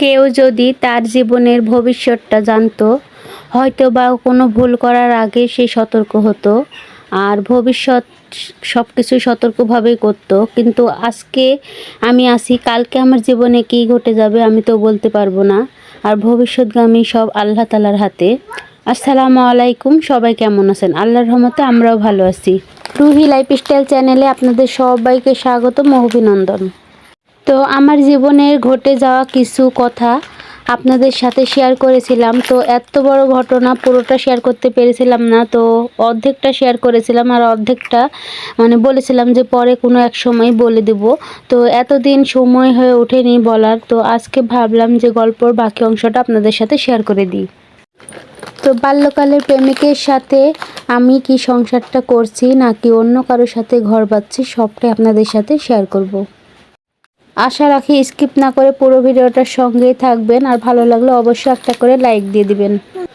কেউ যদি তার জীবনের ভবিষ্যৎটা জানতো, হয়তো বা কোনো ভুল করার আগে সে সতর্ক হতো আর ভবিষ্যৎ সব কিছুই সতর্কভাবেই করতো। কিন্তু আজকে আমি আছি, কালকে আমার জীবনে কী ঘটে যাবে আমি তো বলতে পারবো না। আর ভবিষ্যৎগামী সব আল্লাহ তাআলার হাতে। আসসালামু আলাইকুম, সবাই কেমন আছেন? আল্লাহর রহমতে আমরাও ভালো আছি। রুহি লাইফস্টাইল চ্যানেলে আপনাদের সবাইকে স্বাগতম ও অভিনন্দন। তো আমার জীবনের ঘটে যাওয়া কিছু কথা আপনাদের সাথে শেয়ার করেছিলাম। তো এত বড় ঘটনা পুরোটা শেয়ার করতে পেরেছিলাম না, তো অর্ধেকটা শেয়ার করেছিলাম আর অর্ধেকটা বলেছিলাম যে পরে কোনো এক সময় বলে দেব। তো এতদিন সময় হয়ে ওঠেনি বলার, তো আজকে ভাবলাম যে গল্পর বাকি অংশটা আপনাদের সাথে শেয়ার করে দিই। তো বাল্যকালের প্রেমিকের সাথে আমি কি সংসারটা করছি নাকি অন্য কারোর সাথে ঘর বাঁধছি, সবটাই আপনাদের সাথে শেয়ার করব। আশা রাখি স্কিপ না করে পুরো ভিডিওটার সঙ্গেই থাকবেন, আর ভালো লাগলে অবশ্যই একটা করে লাইক দিয়ে দিবেন।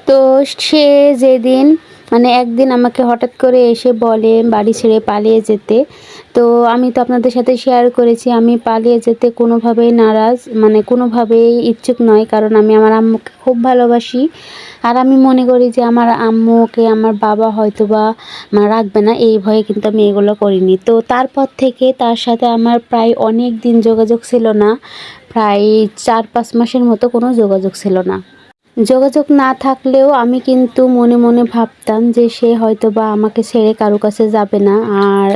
তো সে যেদিন একদিন আমাকে হঠাৎ করে এসে বলে বাড়ি ছেড়ে পালিয়ে যেতে। তো আমি তো আপনাদের সাথে শেয়ার করেছি আমি পালিয়ে যেতে কোনোভাবেই নারাজ, কোনোভাবেই ইচ্ছুক নয়, কারণ আমি আমার আম্মুকে খুব ভালোবাসি। আর আমি মনে করি যে আমার আম্মুকে আমার বাবা হয়তো বা রাখবে না, এই ভয়ে কিন্তু আমি এগুলো করিনি। তো তারপর থেকে তার সাথে আমার প্রায় অনেক দিন যোগাযোগ ছিল না, প্রায় 4-5 মাসের মতো কোনো যোগাযোগ ছিল না। যোগাযোগ না থাকলেও আমি কিন্তু মনে মনে ভাবতাম যে সে হয়তোবা আমাকে ছেড়ে কারো কাছে যাবে না, আর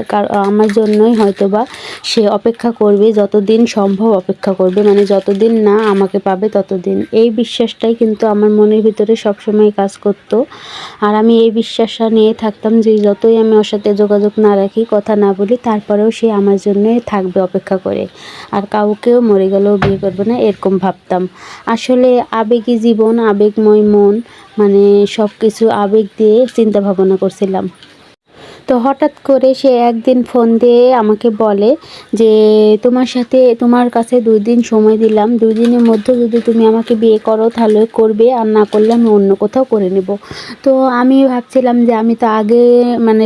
আমার জন্যই হয়তোবা সে অপেক্ষা করবে, যতদিন সম্ভব অপেক্ষা করবে, যতদিন না আমাকে পাবে ততদিন। এই বিশ্বাসটাই কিন্তু আমার মনের ভিতরে সবসময় কাজ করত। আর আমি এই বিশ্বাসটা নিয়ে থাকতাম যে যতই আমি ওর সাথে যোগাযোগ না রাখি, কথা না বলি, তারপরেও সে আমার জন্যই থাকবে অপেক্ষা করে, আর কাউকেও মরে গেলেও বিয়ে করবে না, এরকম ভাবতাম। আসলে আবেগী জীবন, আবেগময় মন, সব কিছু আবেগ দিয়ে চিন্তা ভাবনা করছিলাম। তো হঠাৎ করে সে একদিন ফোন দিয়ে আমাকে বলে যে তোমার কাছে 2 দিন সময় দিলাম, 2 দিনের মধ্যে যদি তুমি আমাকে বিয়ে করো তাহলে করবে, আর না করলে আমি অন্য কোথাও করে নেব। তো আমি ভাবছিলাম যে আমি তো আগে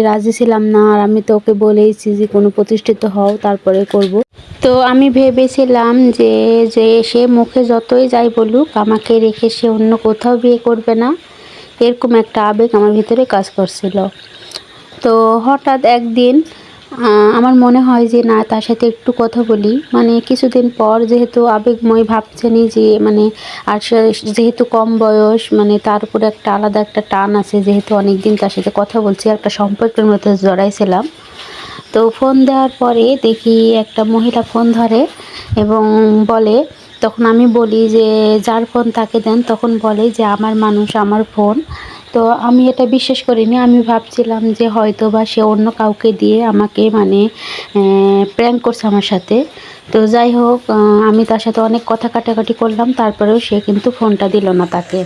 রাজি ছিলাম না, আর আমি তো ওকে বলেইছি যে কোনো প্রতিষ্ঠিত হও তারপরে করব। তো আমি ভেবেছিলাম যে যে সে মুখে যতই যাই বলুক আমাকে রেখে সে অন্য কোথাও বিয়ে করবে না, এরকম একটা আবেগ আমার ভিতরে কাজ করছিল। তো হঠাৎ একদিন আমার মনে হয় যে না, তার সাথে একটু কথা বলি। কিছুদিন পর যেহেতু আবেগময় ভাবছেনই যে আর যেহেতু কম বয়স, তার উপরে একটা আলাদা একটা টান আছে, যেহেতু অনেক দিন তার সাথে কথা বলছি, একটা সম্পর্কের মধ্যে জড়াইছিলাম। তো ফোন দেওয়ার পরে দেখি একটা মহিলা ফোন ধরে এবং বলে, তখন আমি বলি যে যার ফোন তাকে দেন, তখন বলে যে আমার মানুষ, আমার ফোন। তো আমি এটা বিশ্বাস করিনি, আমি ভাবছিলাম যে হয়তো বা সে অন্য কাউকে দিয়ে আমাকে প্র্যাঙ্ক করছে আমার সাথে। তো যাই হোক, আমি তার সাথে অনেক কথা কাটাকাটি করলাম, তারপরেও সে কিন্তু ফোনটা দিল না তাকে।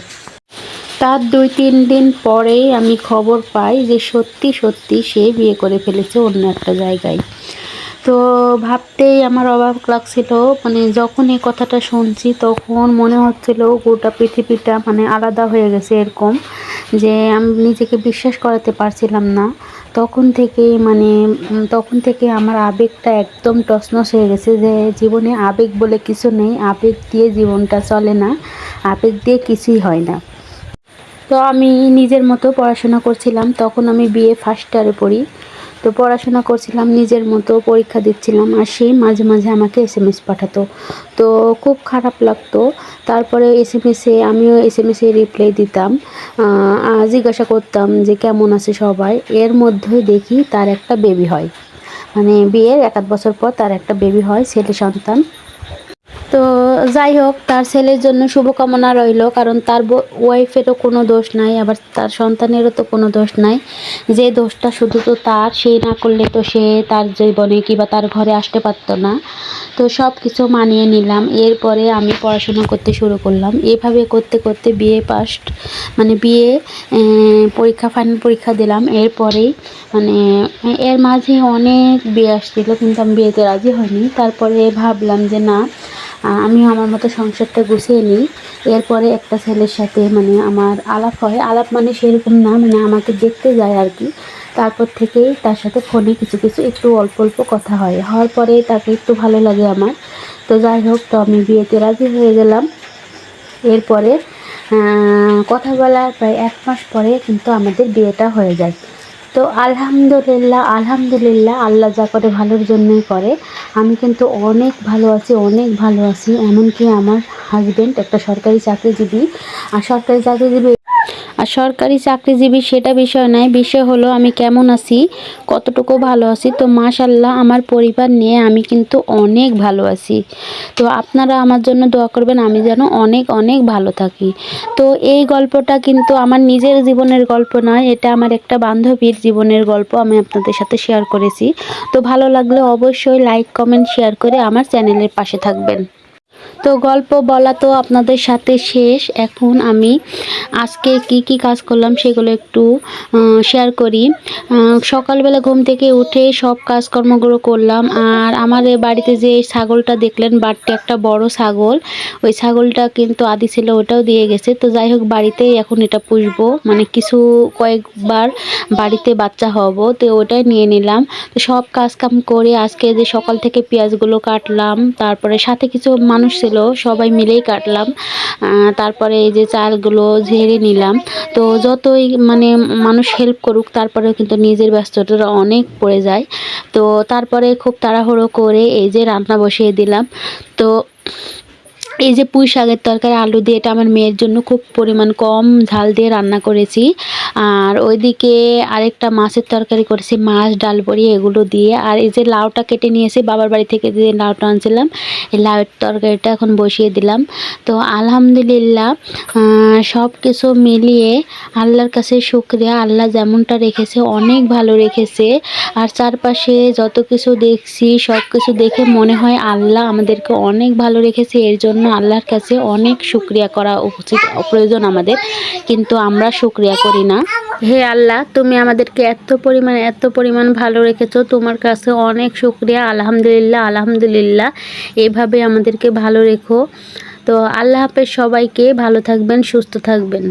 তার 2-3 দিন পরেই আমি খবর পাই যে সত্যি সত্যি সে বিয়ে করে ফেলেছে অন্য একটা জায়গায়। তো ভাবতেই আমার অবাক লাগছিল, যখন এই কথাটা শুনছি তখন মনে হচ্ছিল গোটা পৃথিবীটা আলাদা হয়ে গেছে, এরকম যে আমি নিজেকে বিশ্বাস করাতে পারছিলাম না। তখন থেকে আমার আবেগটা একদম টসনস হয়ে গেছে, যে জীবনে আবেগ বলে কিছু নেই, আবেগ দিয়ে জীবনটা চলে না, আবেগ দিয়ে কিছুই হয় না। তো আমি নিজের মতো পড়াশোনা করছিলাম, তখন আমি বিএ ফার্স্ট ইয়ারে পড়ি। তো পড়াশোনা করছিলাম নিজের মতো, পরীক্ষা দিচ্ছিলাম, আর সেই মাঝে মাঝে আমাকে এসএমএস পাঠাতো। তো খুব খারাপ লাগতো। তারপরে আমিও এসএমএসে রিপ্লাই দিতাম, জিজ্ঞাসা করতাম যে কেমন আছে সবাই। এর মধ্যেই দেখি তার একটা বেবি হয়, বিয়ের 1-8 বছর পর তার একটা বেবি হয়, ছেলে সন্তান। তো যাই হোক, তার ছেলের জন্য শুভকামনা রইল, কারণ তার ওয়াইফেরও কোনো দোষ নাই, আবার তার সন্তানেরও তো কোনো দোষ নাই। যে দোষটা শুধু তো তার, সেই না করলে তো সে তার জীবনে কিংবা তার ঘরে আসতে পারতো না। তো সব কিছু মানিয়ে নিলাম। এরপরে আমি পড়াশোনা করতে শুরু করলাম। এভাবে করতে করতে বিএ পাস্ট, বিএ ফাইনাল পরীক্ষা দিলাম। এরপরেই এর মাঝে অনেক বিয়ে আসছিল, কিন্তু আমি বিয়েতে রাজি হইনি। তারপরে ভাবলাম যে না, আমিও আমার মতো সংসারটা গুছিয়ে নিই। এরপরে একটা ছেলের সাথে আমার আলাপ হয়, আলাপ সেরকম না, আমাকে দেখতে যায় আর কি। তারপর থেকেই তার সাথে ফোনে কিছু কিছু একটু অল্প অল্প কথা হওয়ার পরে তাকে একটু ভালো লাগে আমার। তো যাই হোক, তো আমি বিয়েতে রাজি হয়ে গেলাম। এরপরে কথা বলার প্রায় 1 মাস পরে কিন্তু আমাদের বিয়েটা হয়ে যায়। তো আলহামদুলিল্লাহ, আলহামদুলিল্লাহ, আল্লাহ যা করে ভালোর জন্যই করে। আমি কিন্তু অনেক ভালো আছি, অনেক ভালো আছি। এমনকি আমার হাসব্যান্ড একটা সরকারি চাকরিজীবী সেটা বিষয় নয়, বিষয় হলো আমি কেমন আছি, কতটুকু ভালো আছি। তো মাশাআল্লাহ আমার পরিবার নিয়ে আমি কিন্তু অনেক ভালো আছি। তো আপনারা আমার জন্য দোয়া করবেন আমি যেন অনেক অনেক ভালো থাকি। তো এই গল্পটা কিন্তু আমার নিজের জীবনের গল্প নয়, এটা আমার একটা বান্ধবীর জীবনের গল্প আমি আপনাদের সাথে শেয়ার করেছি। তো ভালো লাগলে অবশ্যই লাইক, কমেন্ট, শেয়ার করে আমার চ্যানেলের পাশে থাকবেন। তো গল্প বলা তো আপনাদের সাথে শেষ। এখন আমি আজকে কি কাজ করলাম সেগুলো একটু শেয়ার করি। সকালবেলা ঘুম থেকে উঠে সব কাজকর্মগুলো করলাম। আর আমার এ বাড়িতে যে ছাগলটা দেখলেন, বাড়তি একটা বড় ছাগল, ওই ছাগলটা কিন্তু আদি ছিল, ওটাও দিয়ে গেছে। তো যাই হোক, বাড়িতেই এখন এটা পুষবো, মানে কয়েকবার বাড়িতে বাচ্চা হব, তো ওটাই নিয়ে নিলাম। তো সব কাজ কাম করে আজকে যে সকাল থেকে পেঁয়াজগুলো কাটলাম, তারপরে সাথে কিছু মানুষ ছিল, সবাই মিলেই কাটলাম। তারপরে এই যে চালগুলো ঝেড়ে নিলাম। তো যতই মানে মানুষ হেল্প করুক, তারপরেও কিন্তু নিজের ব্যস্ততাটা অনেক পড়ে যায়। তো তারপরে খুব তাড়াহুড়ো করে এই যে রান্না বসিয়ে দিলাম। তো এই যে পুঁই শাকের তরকারি আলু দিয়ে, এটা আমার মেয়ের জন্য খুব পরিমাণ কম ঝাল দিয়ে রান্না করেছি। আর ওইদিকে আরেকটা মাছের তরকারি করেছি, মাছ, ডাল, বড়ি এগুলো দিয়ে। আর এই যে লাউটা কেটে নিয়েছি বাবার বাড়ি থেকে, যে লাউটা আনছিলাম, এই লাউয়ের তরকারিটা এখন বসিয়ে দিলাম। তো আলহামদুলিল্লাহ, সব কিছু মিলিয়ে আল্লাহর কাছে শুকরিয়া। আল্লাহ যেমনটা রেখেছে অনেক ভালো রেখেছে। আর চারপাশে যত কিছু দেখছি সব কিছু দেখে মনে হয় আল্লাহ আমাদেরকে অনেক ভালো রেখেছে। এর জন্য আল্লাহর কাছে অনেক শুকরিয়া করা উচিত, প্রয়োজন আমাদের, কিন্তু আমরা শুকরিয়া করি না। হে আল্লাহ, তুমি আমাদেরকে এত পরিমাণ ভালো রেখেছো, তোমার কাছে অনেক শুকরিয়া। আলহামদুলিল্লাহ, আলহামদুলিল্লাহ, এভাবে আমাদেরকে ভালো রেখো। তো আল্লাহ হাফেজ সবাইকে, ভালো থাকবেন, সুস্থ থাকবেন।